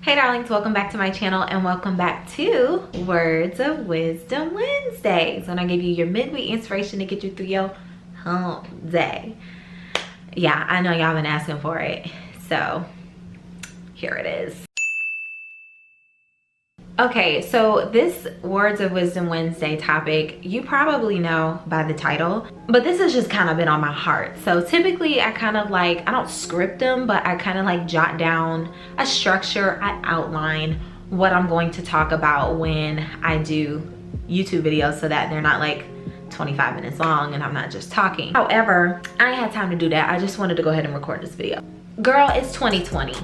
Hey darlings, welcome back to my channel and welcome back to Words of Wisdom Wednesdays, when I give you your midweek inspiration to get you through your hump day. Yeah, I know y'all been asking for it, so here it is. Okay, so this Words of Wisdom Wednesday topic, you probably know by the title, but this has just kind of been on my heart. So typically I kind of like, I don't script them, but I kind of like jot down a structure, I outline what I'm going to talk about when I do YouTube videos so that they're not like 25 minutes long and I'm not just talking. However, I ain't had time to do that. I just wanted to go ahead and record this video. Girl, it's 2020.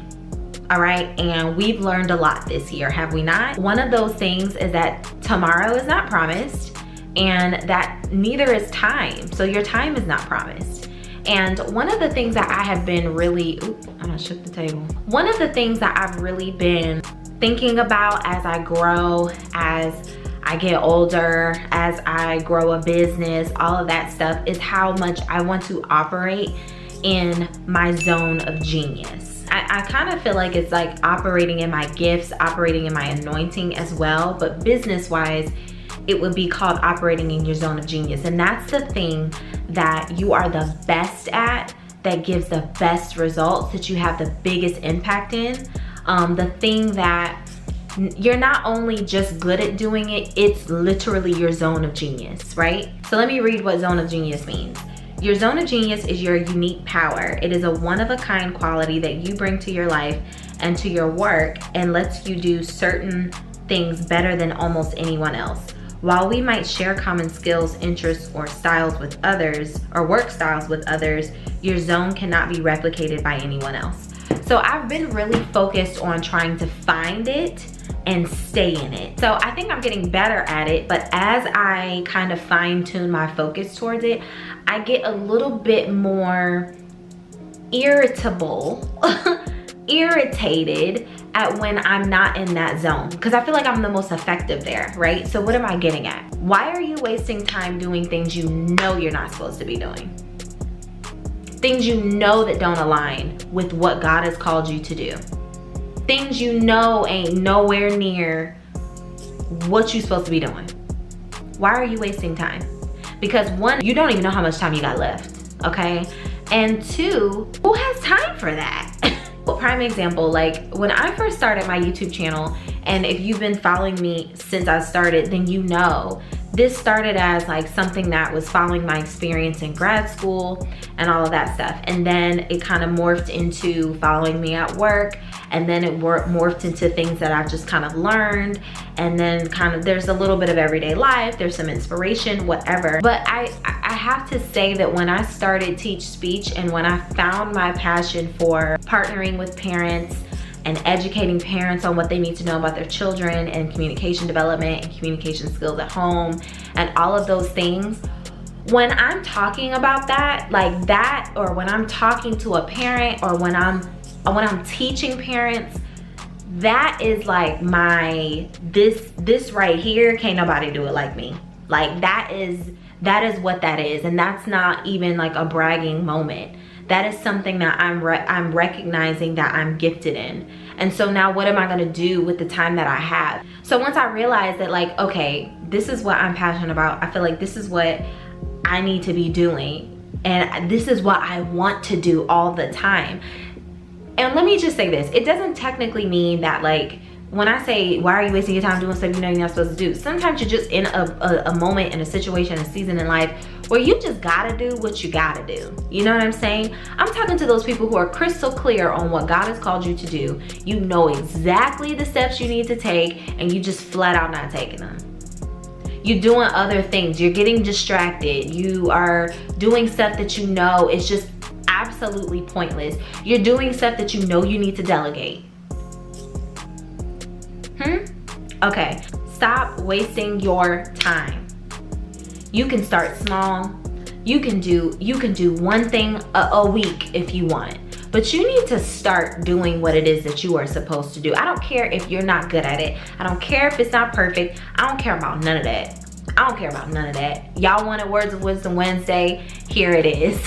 All right, and we've learned a lot this year, have we not? One of those things is that tomorrow is not promised, and that neither is time. So your time is not promised. And one of the things that I have been really, I done shook the table. One of the things that I've really been thinking about as I grow, as I get older, as I grow a business, all of that stuff, is how much I want to operate in my zone of genius. I kind of feel like it's like operating in my gifts, operating in my anointing as well, but business-wise, it would be called operating in your zone of genius. And that's the thing that you are the best at, that gives the best results, that you have the biggest impact in. The thing that you're not only just good at doing it, it's literally your zone of genius, right? So let me read what zone of genius means. Your zone of genius is your unique power. It is a one-of-a-kind quality that you bring to your life and to your work and lets you do certain things better than almost anyone else. While we might share common skills, interests, or styles with others, or work styles with others, your zone cannot be replicated by anyone else. So I've been really focused on trying to find it and stay in it. So I think I'm getting better at it, but as I kind of fine tune my focus towards it, I get a little bit more irritable, irritated at when I'm not in that zone, because I feel like I'm the most effective there, right? So what am I getting at? Why are you wasting time doing things you know you're not supposed to be doing? Things you know that don't align with what God has called you to do. Things you know ain't nowhere near what you're supposed to be doing. Why are you wasting time? Because one, you don't even know how much time you got left, okay? And two, who has time for that? Well, prime example, like when I first started my YouTube channel, and if you've been following me since I started, then you know, this started as like something that was following my experience in grad school and all of that stuff. And then it kind of morphed into following me at work. And then it morphed into things that I've just kind of learned. And then kind of there's a little bit of everyday life, there's some inspiration, whatever. But I have to say that when I started Teach Speech and when I found my passion for partnering with parents and educating parents on what they need to know about their children and communication development and communication skills at home and all of those things, when I'm talking about that, like that, or when I'm talking to a parent, or when I'm teaching parents, that is like my, this right here, can't nobody do it like me. Like that is what that is. And that's not even like a bragging moment. That is something that I'm recognizing that I'm gifted in. And so now what am I gonna do with the time that I have? So once I realized that, like, okay, this is what I'm passionate about, I feel like this is what I need to be doing, and this is what I want to do all the time. And let me just say this, it doesn't technically mean that, like, when I say, why are you wasting your time doing stuff you know you're not supposed to do? Sometimes you're just in a moment, in a situation, a season in life where you just gotta do what you gotta do. You know what I'm saying? I'm talking to those people who are crystal clear on what God has called you to do. You know exactly the steps you need to take, and you just flat out not taking them. You're doing other things. You're getting distracted. You are doing stuff that you know is just absolutely pointless. You're doing stuff that you know you need to delegate. Okay, stop wasting your time. You can start small. You can do one thing a week if you want, but you need to start doing what it is that you are supposed to do. I don't care if you're not good at it. I don't care if it's not perfect. I don't care about none of that. I don't care about none of that. Y'all wanted Words of Wisdom Wednesday? Here it is.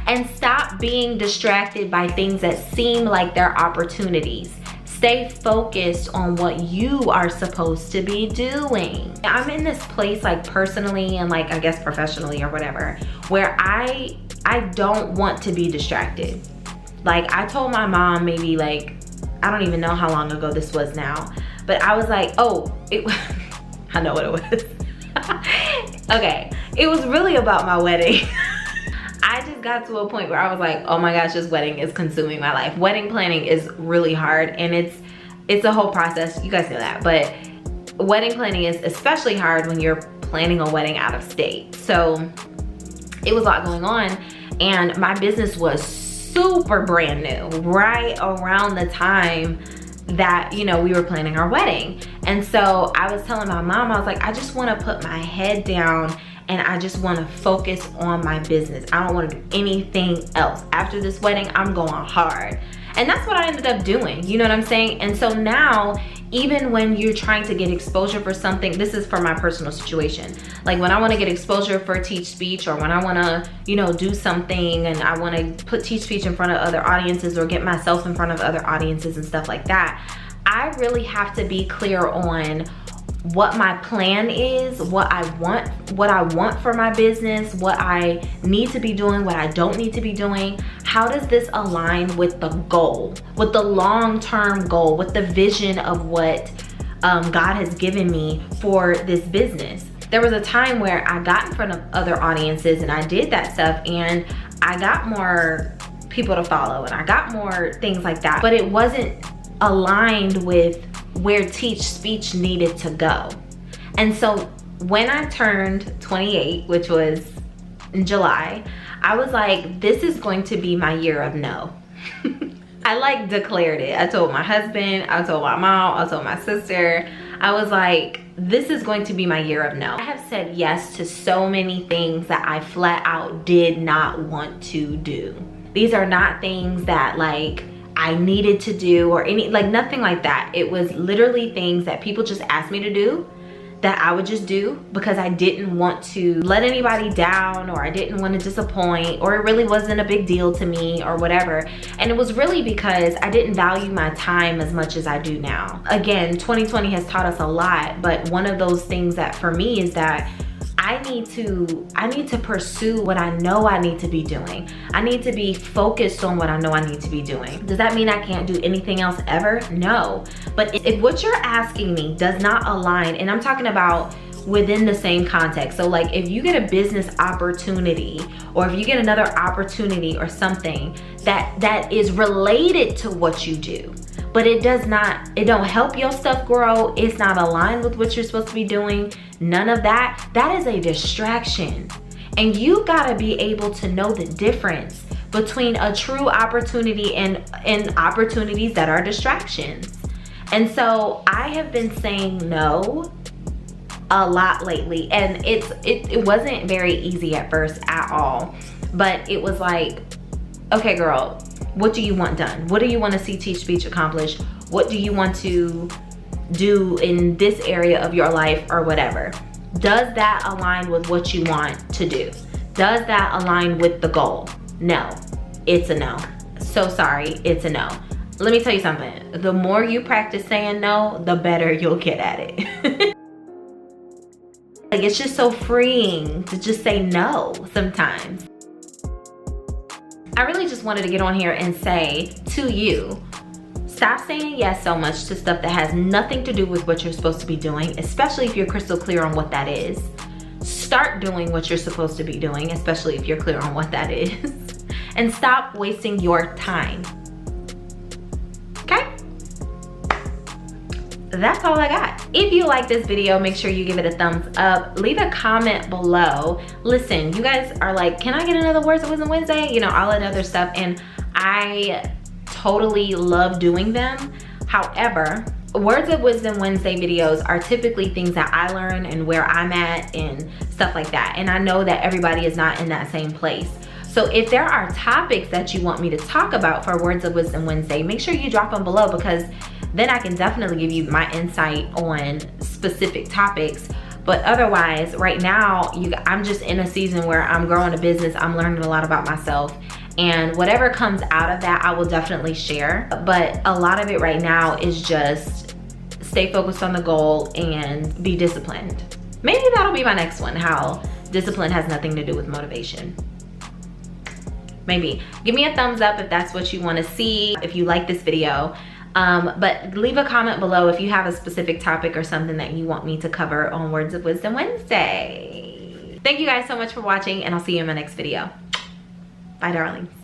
And stop being distracted by things that seem like they're opportunities. Stay focused on what you are supposed to be doing. I'm in this place, like personally and like I guess professionally or whatever, where I don't want to be distracted. Like I told my mom maybe like, I don't even know how long ago this was now, but I was like, oh, I know what it was. Okay, it was really about my wedding. I just got to a point where I was like, oh my gosh, this wedding is consuming my life. Wedding planning is really hard, and it's a whole process. You guys know that, but wedding planning is especially hard when you're planning a wedding out of state. So it was a lot going on, and my business was super brand new right around the time that, you know, we were planning our wedding. And so I was telling my mom, I was like, I just want to put my head down and I just want to focus on my business. I don't want to do anything else. After this wedding, I'm going hard. And that's what I ended up doing, you know what I'm saying? And so now, even when you're trying to get exposure for something, this is for my personal situation. Like when I want to get exposure for Teach Speech, or when I want to, you know, do something and I want to put Teach Speech in front of other audiences or get myself in front of other audiences and stuff like that, I really have to be clear on what my plan is, what I want for my business, what I need to be doing, what I don't need to be doing. How does this align with the goal, with the long-term goal, with the vision of what God has given me for this business? There was a time where I got in front of other audiences and I did that stuff, and I got more people to follow and I got more things like that, but it wasn't aligned with where Teach Speech needed to go. And so when I turned 28, which was in July, I was like, this is going to be my year of no. I like declared it. I told my husband, I told my mom, I told my sister. I was like, this is going to be my year of no. I have said yes to so many things that I flat out did not want to do. These are not things that like I needed to do or any, like nothing like that. It was literally things that people just asked me to do that I would just do because I didn't want to let anybody down, or I didn't want to disappoint, or it really wasn't a big deal to me or whatever. And it was really because I didn't value my time as much as I do now. Again, 2020 has taught us a lot, but one of those things that for me is that I need to pursue what I know I need to be doing. I need to be focused on what I know I need to be doing. Does that mean I can't do anything else ever? No. But if what you're asking me does not align, and I'm talking about within the same context. So like if you get a business opportunity, or if you get another opportunity or something that is related to what you do, but it don't help your stuff grow, it's not aligned with what you're supposed to be doing, none of that, that is a distraction. And you gotta be able to know the difference between a true opportunity and opportunities that are distractions. And so I have been saying no a lot lately, and it wasn't very easy at first at all, but it was like, okay girl, what do you want done? What do you want to see Teach Speech accomplish? What do you want to do in this area of your life or whatever? Does that align with what you want to do? Does that align with the goal? No, it's a no. So sorry, it's a no. Let me tell you something. The more you practice saying no, the better you'll get at it. Like it's just so freeing to just say no sometimes. I really just wanted to get on here and say to you, stop saying yes so much to stuff that has nothing to do with what you're supposed to be doing, especially if you're crystal clear on what that is. Start doing what you're supposed to be doing, especially if you're clear on what that is. And stop wasting your time. Okay? That's all I got. If you like this video, make sure you give it a thumbs up. Leave a comment below. Listen, you guys are like, can I get another Words of Wisdom Wednesday? You know, all that other stuff. And I totally love doing them. However, Words of Wisdom Wednesday videos are typically things that I learn and where I'm at and stuff like that. And I know that everybody is not in that same place. So if there are topics that you want me to talk about for Words of Wisdom Wednesday, make sure you drop them below, because then I can definitely give you my insight on specific topics. But otherwise, right now, I'm just in a season where I'm growing a business, I'm learning a lot about myself, And whatever comes out of that, I will definitely share. But a lot of it right now is just stay focused on the goal and be disciplined. Maybe that'll be my next one, how discipline has nothing to do with motivation. Maybe. Give me a thumbs up if that's what you want to see, if you like this video. But leave a comment below if you have a specific topic or something that you want me to cover on Words of Wisdom Wednesday. Thank you guys so much for watching, and I'll see you in my next video. Bye, darlings.